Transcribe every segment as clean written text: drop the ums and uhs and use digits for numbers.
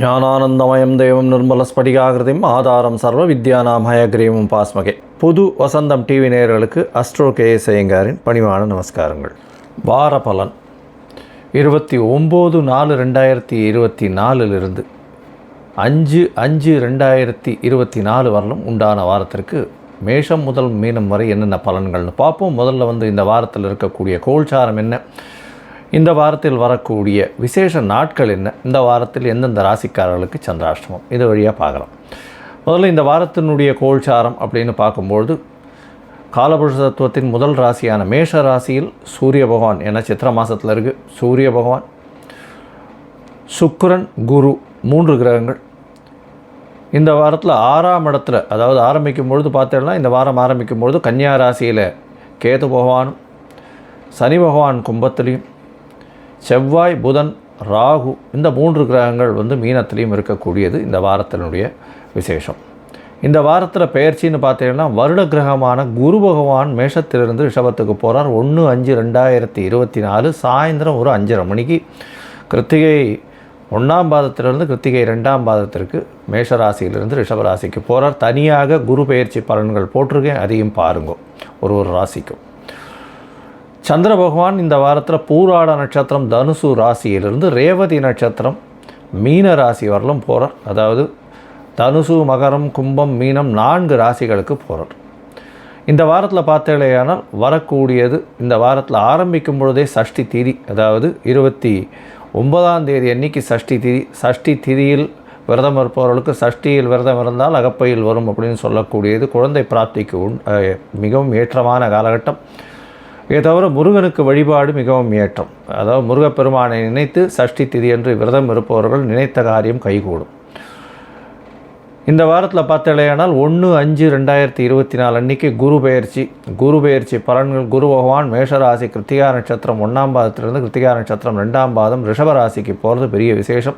ஞானானந்தமயம் தேவம் நிர்மலஸ்படிகாகிருதிம் ஆதாரம் சர்வ வித்யானாம் ஹயக்ரீவம் பாஸ்மகே. புது வசந்தம் டிவி நேயர்களுக்கு அஸ்ட்ரோ கேஎஸ் ஐயங்காரின் பணிவான நமஸ்காரங்கள். வார பலன் 29/4/2024 5/5/2024 வரலும் உண்டான வாரத்திற்கு மேஷம் முதல் மீனம் வரை என்னென்ன பலன்கள்னு பார்ப்போம். முதல்ல இந்த வாரத்தில் இருக்கக்கூடிய கோல்சாரம் என்ன, இந்த வாரத்தில் வரக்கூடிய விசேஷ நாட்கள் என்ன, இந்த வாரத்தில் எந்தெந்த ராசிக்காரர்களுக்கு சந்திராஷ்டமம், இது வழியாக பார்க்கலாம். முதல்ல இந்த வாரத்தினுடைய கோல்சாரம் அப்படின்னு பார்க்கும்பொழுது காலபுருஷ தத்துவத்தின் முதல் ராசியான மேஷ ராசியில் சூரிய பகவான், ஏன்னா சித்திரை மாதத்தில் இருக்குது, சூரிய பகவான், சுக்கிரன், குரு 3 கிரகங்கள் இந்த வாரத்தில் 6ஆம் இடத்துல, அதாவது ஆரம்பிக்கும் பொழுது பார்த்தோம்னா இந்த வாரம் ஆரம்பிக்கும் பொழுது கன்னியா ராசியில் கேது பகவானும், சனி பகவான் கும்பத்திலையும், செவ்வாய், புதன், ராகு இந்த 3 கிரகங்கள் மீனத்திலையும் இருக்கக்கூடியது இந்த வாரத்தினுடைய விசேஷம். இந்த வாரத்தில் பெயர்ச்சின்னு பார்த்தீங்கன்னா வருட கிரகமான குரு பகவான் மேஷத்திலிருந்து ரிஷபத்துக்கு போகிறார். 1/5/2024 சாயந்தரம் ஒரு 5:30 மணிக்கு கிருத்திகை 1ஆம் பாதத்திலிருந்து கிருத்திகை 2ஆம் பாதத்திற்கு மேஷராசியிலிருந்து ரிஷபராசிக்கு போகிறார். தனியாக குரு பெயர்ச்சி பலன்கள் போட்டிருக்கேன், அதையும் பாருங்க ஒரு ராசிக்கும். சந்திர பகவான் இந்த வாரத்தில் பூராட நட்சத்திரம் தனுசு ராசியிலிருந்து ரேவதி நட்சத்திரம் மீன ராசி வரலும் போகிறார். அதாவது தனுசு, மகரம், கும்பம், மீனம் 4 ராசிகளுக்கு போகிறார். இந்த வாரத்தில் பார்த்தேனால் வரக்கூடியது, இந்த வாரத்தில் ஆரம்பிக்கும் பொழுதே சஷ்டி திதி, அதாவது 29ஆம் தேதி அன்னைக்கு சஷ்டி திதி. சஷ்டி திதியில் விரதம் இருப்பவர்களுக்கு சஷ்டியில் விரதம் இருந்தால் அகப்பையில் வரும் அப்படின்னு சொல்லக்கூடியது குழந்தை பிராப்திக்கு மிகவும் ஏற்றமான காலகட்டம். இதை தவிர முருகனுக்கு வழிபாடு மிகவும் ஏற்றம். அதாவது முருகப்பெருமானை நினைத்து சஷ்டி திதி என்று விரதம் இருப்பவர்கள் நினைத்த காரியம் கைகூடும். இந்த வாரத்தில் பார்த்தலையானால் 1/5/2024 அன்றைக்கி குரு பெயர்ச்சி பலன்கள். குரு பகவான் மேஷராசி கிருத்திகா நட்சத்திரம் 1ஆம் பாதத்திலிருந்து கிருத்திகா நட்சத்திரம் 2ஆம் பாதம் ரிஷபராசிக்கு போகிறது பெரிய விசேஷம்.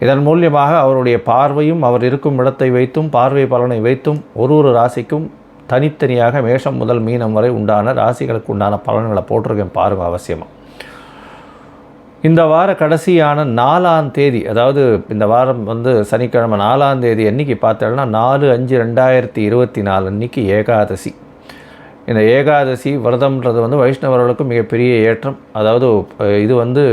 இதன் மூலியமாக அவருடைய பார்வையும் அவர் இருக்கும் இடத்தை வைத்தும் பார்வை பலனை வைத்தும் ஒரு ராசிக்கும் தனித்தனியாக மேஷம் முதல் மீனம் வரை உண்டான ராசிகளுக்கு உண்டான பலன்களை போட்டிருக்கேன், பாருங்கள் அவசியமாக. இந்த வார கடைசியான 4ஆம் தேதி, அதாவது இந்த வாரம் சனிக்கிழமை 4ஆம் தேதி அன்றைக்கி பார்த்தோம்னா 4/5/2024 அன்றைக்கி ஏகாதசி. இந்த ஏகாதசி விரதம்ன்றது வைஷ்ணவர்களுக்கு மிகப்பெரிய ஏற்றம். அதாவது இது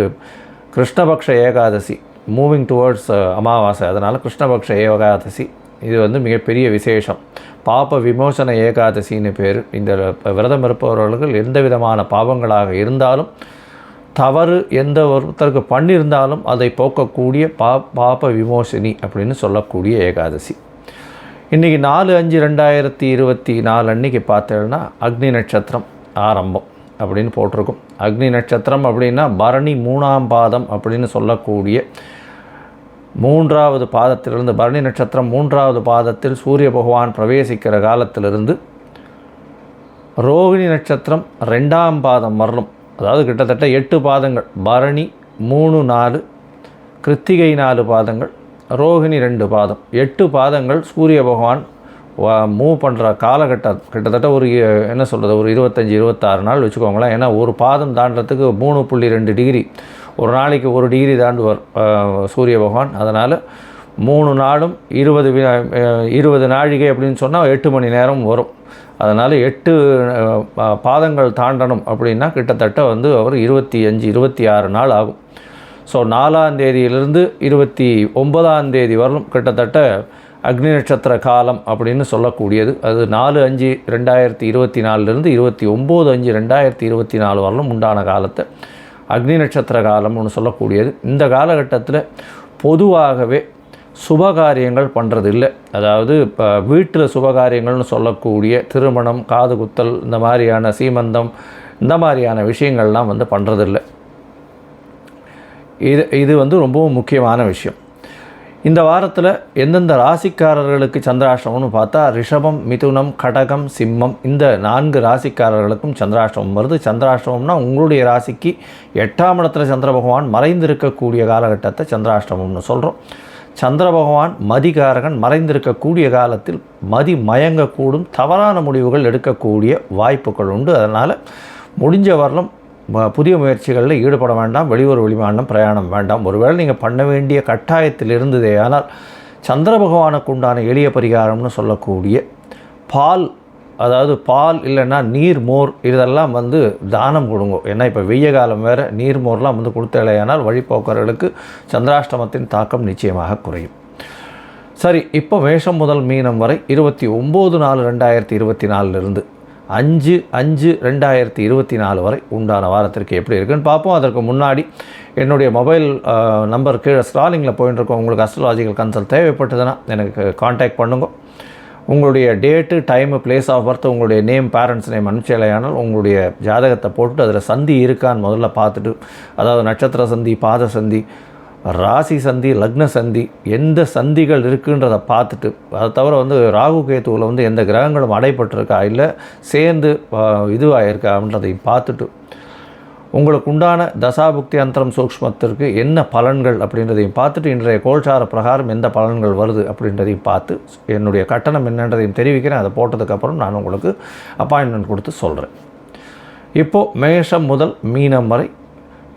கிருஷ்ணபக்ஷ ஏகாதசி, மூவிங் டுவர்ட்ஸ் அமாவாசை, அதனால் கிருஷ்ணபக்ஷ ஏகாதசி இது மிகப்பெரிய விசேஷம். பாப விமோசன ஏகாதசின்னு பேர். இந்த விரதம் இருப்பவர்கள் எந்த விதமான பாவங்களாக இருந்தாலும், தவறு எந்த ஒருத்தருக்கு பண்ணியிருந்தாலும் அதை போக்கக்கூடிய பாப விமோசனி அப்படின்னு சொல்லக்கூடிய ஏகாதசி. இன்றைக்கி 4/5/2024 அன்றைக்கி பார்த்தோன்னா அக்னி நட்சத்திரம் ஆரம்பம் அப்படின்னு போட்டிருக்கும். அக்னி நட்சத்திரம் அப்படின்னா பரணி 3ஆம் பாதம் அப்படின்னு சொல்லக்கூடிய 3வது பாதத்திலிருந்து, பரணி நட்சத்திரம் 3வது பாதத்தில் சூரிய பகவான் பிரவேசிக்கிற காலத்திலிருந்து ரோகிணி நட்சத்திரம் 2ஆம் பாதம் வரலும், அதாவது கிட்டத்தட்ட 8 பாதங்கள். பரணி 3, 4, கிருத்திகை 4 பாதங்கள், ரோகிணி 2 பாதம், 8 பாதங்கள் சூரிய பகவான் மூவ் பண்ணுற காலகட்டம். கிட்டத்தட்ட ஒரு ஒரு 25-26 நாள் வச்சுக்கோங்களேன். ஏன்னா ஒரு பாதம் தாண்டறதுக்கு 3.2 டிகிரி, ஒரு நாளைக்கு 1 டிகிரி தாண்டுவார் சூரிய பகவான். அதனால் 3 நாளும் 20 நாழிகை அப்படின்னு சொன்னால் 8 மணி நேரம் வரும். அதனால் 8 பாதங்கள் தாண்டணும் அப்படின்னா கிட்டத்தட்ட அவர் 25-26 நாள் ஆகும். ஸோ 4ஆம் தேதியிலிருந்து 29ஆம் தேதி வரலும் கிட்டத்தட்ட அக்னி நட்சத்திர காலம் அப்படின்னு சொல்லக்கூடியது. அது 4/5/2024 29/5/2024 வரலும் உண்டான காலத்தை அக்னி நட்சத்திர காலம்னு சொல்லக்கூடியது. இந்த காலகட்டத்தில் பொதுவாகவே சுபகாரியங்கள் பண்ணுறது இல்லை. அதாவது இப்போ வீட்டில் சுபகாரியங்கள்னு சொல்லக்கூடிய திருமணம், காது குத்தல், இந்த மாதிரியான சீமந்தம், இந்த மாதிரியான விஷயங்கள்லாம் பண்ணுறதில்லை. இது ரொம்பவும் முக்கியமான விஷயம். இந்த வாரத்தில் எந்தெந்த ராசிக்காரர்களுக்கு சந்திராஷ்டமம்னு பார்த்தா ரிஷபம், மிதுனம், கடகம், சிம்மம் இந்த 4 ராசிக்காரர்களுக்கும் சந்திராஷ்டமம் வருது. சந்திராஷ்டமம்னா உங்களுடைய ராசிக்கு 8ஆம் இடத்துல சந்திர பகவான் மறைந்திருக்கக்கூடிய காலகட்டத்தை சந்திராஷ்டமம்னு சொல்கிறோம். சந்திர பகவான் மதிகாரகன், மறைந்திருக்கக்கூடிய காலத்தில் மதி மயங்கக்கூடும், தவறான முடிவுகள் எடுக்கக்கூடிய வாய்ப்புகள் உண்டு. அதனால் முடிஞ்ச வரலும் புதிய முயற்சிகளில் ஈடுபட வேண்டாம். வெளியூர் வெளிமாநிலம் பிரயாணம் வேண்டாம். ஒருவேளை நீங்கள் பண்ண வேண்டிய கட்டாயத்தில் இருந்ததே ஆனால் சந்திர பகவானுக்கு உண்டான எளிய பரிகாரம்னு சொல்லக்கூடிய பால், அதாவது பால் இல்லைன்னா நீர் மோர் இதெல்லாம் வந்து தானம் கொடுங்க. ஏன்னா இப்போ வெய்ய காலம் வேறு, நீர் மோர்லாம் வந்து கொடுத்தலையானால் வழிபோக்கர்களுக்கு சந்திராஷ்டமத்தின் தாக்கம் நிச்சயமாக குறையும். சரி, இப்போ மேஷம் முதல் மீனம் வரை 29/4/2024 5/5/2024 வரை உண்டான வாரத்திற்கு எப்படி இருக்குன்னு பார்ப்போம். அதற்கு முன்னாடி என்னுடைய மொபைல் நம்பர் கீழே ஸ்க்ராலிங்கில் போயின்னு இருக்கோம். உங்களுக்கு அஸ்ட்ராலாஜிக்கல் கன்சல்ட் தேவைப்பட்டதுன்னா எனக்கு காண்டாக்ட் பண்ணுங்க. உங்களுடைய date, time, place of birth, உங்களுடைய நேம், பேரண்ட்ஸ் நேம் அனுப்பிச்சலையானால் உங்களுடைய ஜாதகத்தை போட்டுட்டு அதில் சந்தி இருக்கான்னு முதல்ல பார்த்துட்டு, அதாவது நட்சத்திர சந்தி, பாத சந்தி, ராசி சந்தி, லக்ன சந்தி, எந்த சந்திகள் இருக்குன்றதை பார்த்துட்டு, அதை தவிர வந்து ராகு கேத்துவில் வந்து எந்த கிரகங்களும் அடைப்பட்டிருக்கா இல்லை சேர்ந்து இதுவாகிருக்கா அப்படின்றதையும் பார்த்துட்டு, உங்களுக்கு உண்டான தசாபுக்தி அந்தரம் சூக்ஷ்மத்திற்கு என்ன பலன்கள் அப்படின்றதையும் பார்த்துட்டு, இன்றைய கோல்சார பிரகாரம் எந்த பலன்கள் வருது அப்படின்றதையும் பார்த்து என்னுடைய கட்டணம் என்னன்றதையும் தெரிவிக்கிறேன். அதை போட்டதுக்கப்புறம் நான் உங்களுக்கு அப்பாயின்மெண்ட் கொடுத்து சொல்கிறேன். இப்போது மேஷம் முதல் மீனம் வரை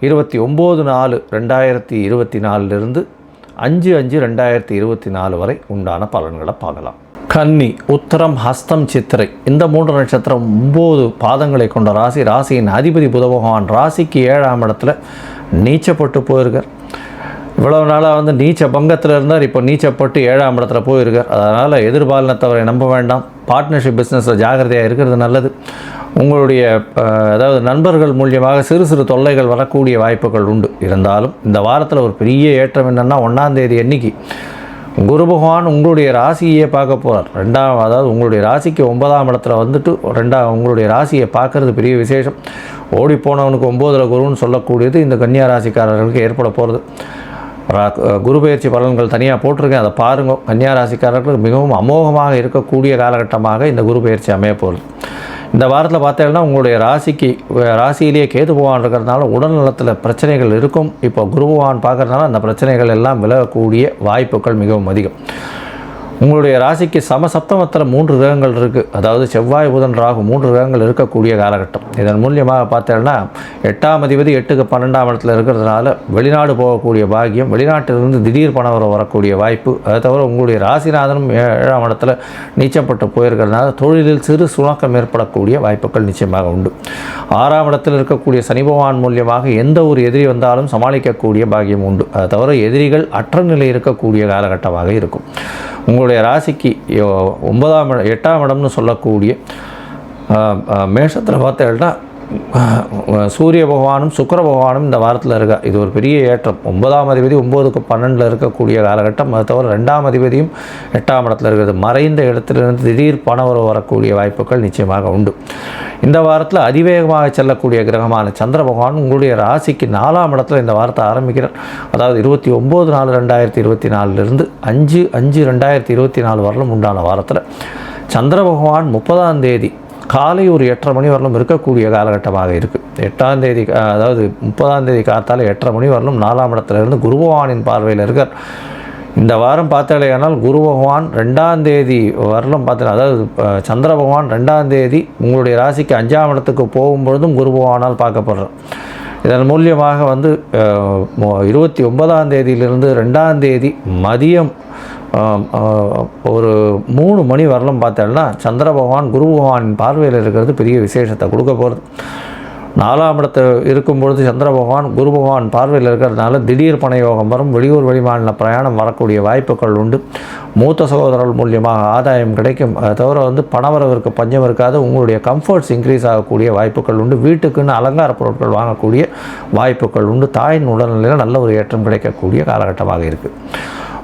29/4/2024 5/5/2024 வரை உண்டான பலன்களை பார்க்கலாம். கன்னி, உத்தரம், ஹஸ்தம், சித்திரை இந்த 3 நட்சத்திரம் 9 பாதங்களை கொண்ட ராசி. ராசியின் அதிபதி புத பகவான் ராசிக்கு 7ஆம் இடத்துல நீச்சப்பட்டு போயிருக்கார். இவ்வளவு நாளாக வந்து நீச்ச பங்கத்தில் இருந்தார், இப்போ நீச்சப்பட்டு 7ஆம் இடத்துல போயிருக்கார். அதனால் எதிர்பாலினத்தவரை நம்ப வேண்டாம். பார்ட்னர்ஷிப் பிஸ்னஸில் ஜாகிரதையாக இருக்கிறது நல்லது. உங்களுடைய அதாவது நண்பர்கள் மூலியமாக சிறு சிறு தொல்லைகள் வரக்கூடிய வாய்ப்புகள் உண்டு. இருந்தாலும் இந்த வாரத்தில் ஒரு பெரிய ஏற்றம் என்னென்னா 1ஆம் தேதி அன்னைக்கு குரு பகவான் உங்களுடைய ராசியை பார்க்க போகிறார். அதாவது உங்களுடைய ராசிக்கு 9ஆம் இடத்துல வந்துட்டு உங்களுடைய ராசியை பார்க்குறது பெரிய விசேஷம். ஓடி போனவனுக்கு 9ல் குருன்னு சொல்லக்கூடியது இந்த கன்னியா ராசிக்காரர்களுக்கு ஏற்பட போகிறது. குரு பயிற்சி பலன்கள் தனியாக போட்டிருக்கேன், அதை பாருங்கள். கன்னியா ராசிக்காரர்களுக்கு மிகவும் அமோகமாக இருக்கக்கூடிய காலகட்டமாக இந்த குரு பயிற்சி அமைய போகிறது. இந்த வாரத்தில் பார்த்தீங்கன்னா உங்களுடைய ராசியிலேயே கேது பகவான் இருக்கிறதுனால உடல் நலத்தில் பிரச்சனைகள் இருக்கும். இப்போ குரு பகவான் பார்க்குறதுனால அந்த பிரச்சனைகள் எல்லாம் விலகக்கூடிய வாய்ப்புகள் மிகவும் அதிகம். உங்களுடைய ராசிக்கு சமசப்தமத்தில் 3 கிரகங்கள் இருக்குது. அதாவது செவ்வாய், புதன், ராகு 3 கிரகங்கள் இருக்கக்கூடிய காலகட்டம். இதன் மூலியமாக பார்த்தீங்கன்னா 8ஆம் அதிபதி 8க்கு 12ஆம் இடத்துல இருக்கிறதுனால வெளிநாடு போகக்கூடிய பாக்கியம், வெளிநாட்டிலிருந்து திடீர் பணம் வரக்கூடிய வாய்ப்பு. அதை தவிர உங்களுடைய ராசிநாதனும் 7ஆம் இடத்துல நீச்சப்பட்டு போயிருக்கிறதுனால தொழிலில் சிறு சுணக்கம் ஏற்படக்கூடிய வாய்ப்புகள் நிச்சயமாக உண்டு. 6ஆம் இடத்தில் இருக்கக்கூடிய சனி பகவான் மூலியமாக எந்த ஒரு எதிரி வந்தாலும் சமாளிக்கக்கூடிய பாக்கியம் உண்டு. அதை தவிர எதிரிகள் அற்ற நிலை இருக்கக்கூடிய காலகட்டமாக இருக்கும். உங்களுடைய ராசிக்கு 8ஆம் இடம்னு சொல்லக்கூடிய மேஷத்தில் பார்த்தீங்கன்னா சூரிய பகவானும் சுக்கிர பகவானும் இந்த வாரத்தில் இருக்கா. இது ஒரு பெரிய ஏற்றம். 9ஆம் அதிபதி 9க்கு 12 இருக்கக்கூடிய காலகட்டம். அது தவிர 2ஆம் அதிபதியும் 8ஆம் இடத்துல இருக்கிறது. மறைந்த இடத்திலிருந்து திடீர் பணவரவு வரக்கூடிய வாய்ப்புகள் நிச்சயமாக உண்டு. இந்த வாரத்தில் அதிவேகமாக செல்லக்கூடிய கிரகமான சந்திர பகவான் உங்களுடைய ராசிக்கு 4ஆம் இடத்துல இந்த வாரத்தை ஆரம்பிக்கிறார். அதாவது 29/4/2024 5/5/2024 வரலும் உண்டான வாரத்தில் சந்திர பகவான் 30ஆம் தேதி காலை ஒரு 8:30 மணி வரலும் இருக்கக்கூடிய காலகட்டமாக இருக்குது. 8ஆம் தேதி அதாவது 30ஆம் தேதி காத்தால் 8:30 மணி வரலும் 4ஆம் இடத்துலேருந்து குரு பகவானின் பார்வையில் இருக்கார். இந்த வாரம் பார்த்தாலேயானால் குரு பகவான் 2ஆம் தேதி வரலும் பார்த்தீங்கன்னா, அதாவது சந்திர பகவான் 2ஆம் தேதி உங்களுடைய ராசிக்கு 5ஆம் இடத்துக்கு போகும்பொழுதும் குரு பகவானால் பார்க்கப்படுறார். இதன் மூலியமாக வந்து 29ஆம் தேதியிலிருந்து 2ஆம் தேதி மதியம் ஒரு 3 மணி வரலும் பார்த்தோம்னா சந்திர பகவான் குரு பகவானின் பார்வையில் இருக்கிறது பெரிய விசேஷத்தை கொடுக்க போகிறது. 4ஆம் இடத்தில் இருக்கும்பொழுது சந்திர பகவான் குரு பகவான் பார்வையில் இருக்கிறதுனால திடீர் பண யோகம் வரும். வெளியூர் வெளிமாநில பிரயாணம் வரக்கூடிய வாய்ப்புகள் உண்டு. மூத்த சகோதரர்கள் மூலியமாக ஆதாயம் கிடைக்கும். அதை தவிர வந்து பணவரவிற்கு பஞ்சம் இருக்காது. உங்களுடைய கம்ஃபர்ட்ஸ் இன்க்ரீஸ் ஆகக்கூடிய வாய்ப்புகள் உண்டு. வீட்டுக்குன்னு அலங்கார பொருட்கள் வாங்கக்கூடிய வாய்ப்புகள் உண்டு. தாயின் உடல்நிலையில் நல்ல ஒரு ஏற்றம் கிடைக்கக்கூடிய காலகட்டமாக இருக்குது.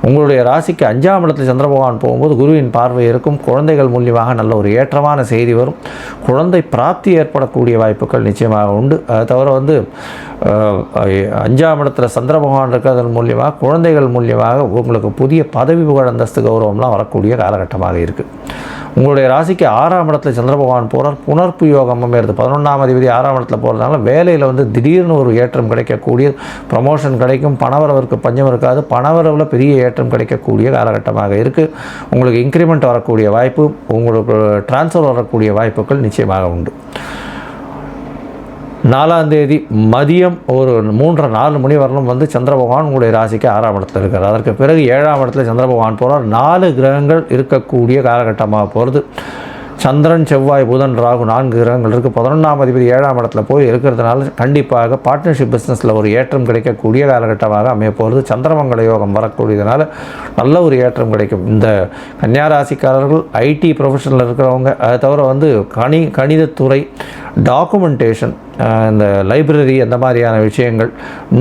உங்களுடைய ராசிக்கு 5ஆம் இடத்தில் சந்திர பகவான் போகும்போது குருவின் பார்வை இருக்கும். குழந்தைகள் மூலியமாக நல்ல ஒரு ஏற்றமான செய்தி வரும். குழந்தை பிராப்தி ஏற்படக்கூடிய வாய்ப்புகள் நிச்சயமாக உண்டு. அதை தவிர வந்து 5ஆம் இடத்துல சந்திர பகவான் இருக்கிறதன் மூலியமாக குழந்தைகள் மூலியமாக உங்களுக்கு புதிய பதவி புகழ் அந்தஸ்து கௌரவம்லாம் வரக்கூடிய காலகட்டமாக இருக்குது. உங்களுடைய ராசிக்கு 6ஆம் இடத்துல சந்திர பகவான் போகிறார். புனர்ப்பு யோகம் அமைகிறது. 11ஆம் அதிபதி 6ஆம் இடத்துல போகிறதுனால வேலையில் வந்து திடீர்னு ஒரு ஏற்றம் கிடைக்கக்கூடிய, ப்ரமோஷன் கிடைக்கும். பணவரவிற்கு பஞ்சம் இருக்காது. பணவரவில் பெரிய ஏற்றம் கிடைக்கக்கூடிய காலகட்டமாக இருக்குது. உங்களுக்கு இன்க்ரிமெண்ட் வரக்கூடிய வாய்ப்பு, உங்களுக்கு டிரான்ஸ்ஃபர் வரக்கூடிய வாய்ப்புகள் நிச்சயமாக உண்டு. 4ஆம் தேதி மதியம் ஒரு 3:30-4 மணி வரலும் வந்து சந்திர பகவான் உங்களுடைய ராசிக்கு 6ஆம் இடத்துல இருக்கார். அதற்கு பிறகு 7ஆம் இடத்துல சந்திர பகவான் போகிறார். 4 கிரகங்கள் இருக்கக்கூடிய காலகட்டமாக போகிறது. சந்திரன், செவ்வாய், புதன், ராகு 4 கிரகங்கள் இருக்குது. 11ஆம் அதிபதி 7ஆம் இடத்துல போய் இருக்கிறதுனால கண்டிப்பாக பார்ட்னர்ஷிப் பிஸ்னஸில் ஒரு ஏற்றம் கிடைக்கக்கூடிய காலகட்டமாக அமைய போகிறது. சந்திரமங்கல யோகம் வரக்கூடியதுனால நல்ல ஒரு ஏற்றம் கிடைக்கும். இந்த கன்னியாராசிக்காரர்கள் ஐடி ப்ரொஃபஷனில் இருக்கிறவங்க, அதை தவிர வந்து கணிதத்துறை, டாக்குமெண்டேஷன், இந்த லைப்ரரி, அந்த மாதிரியான விஷயங்கள்,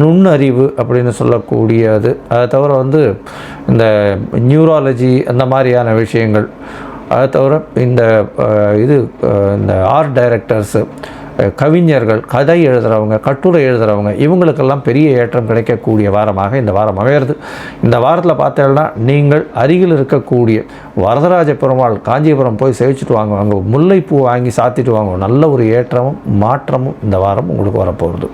நுண்ணறிவு அப்படின்னு சொல்லக்கூடியது, அதை தவிர வந்து இந்த நியூராலஜி, அந்த மாதிரியான விஷயங்கள், அதை தவிர இந்த ஆர்ட் டைரக்டர்ஸு, கவிஞர்கள், கதை எழுதுகிறவங்க, கட்டுரை எழுதுகிறவங்க, இவங்களுக்கெல்லாம் பெரிய ஏற்றம் கிடைக்கக்கூடிய வாரமாக இந்த வாரம் அமையிறது. இந்த வாரத்தில் பார்த்தீங்கன்னா நீங்கள் அருகில் இருக்கக்கூடிய வரதராஜ பெருமாள் காஞ்சிபுரம் போய் சேவிச்சுட்டு வாங்க. அங்கே முல்லைப்பூ வாங்கி சாத்திட்டு வாங்க. நல்ல ஒரு ஏற்றமும் மாற்றமும் இந்த வாரம் உங்களுக்கு வரப்போகுது.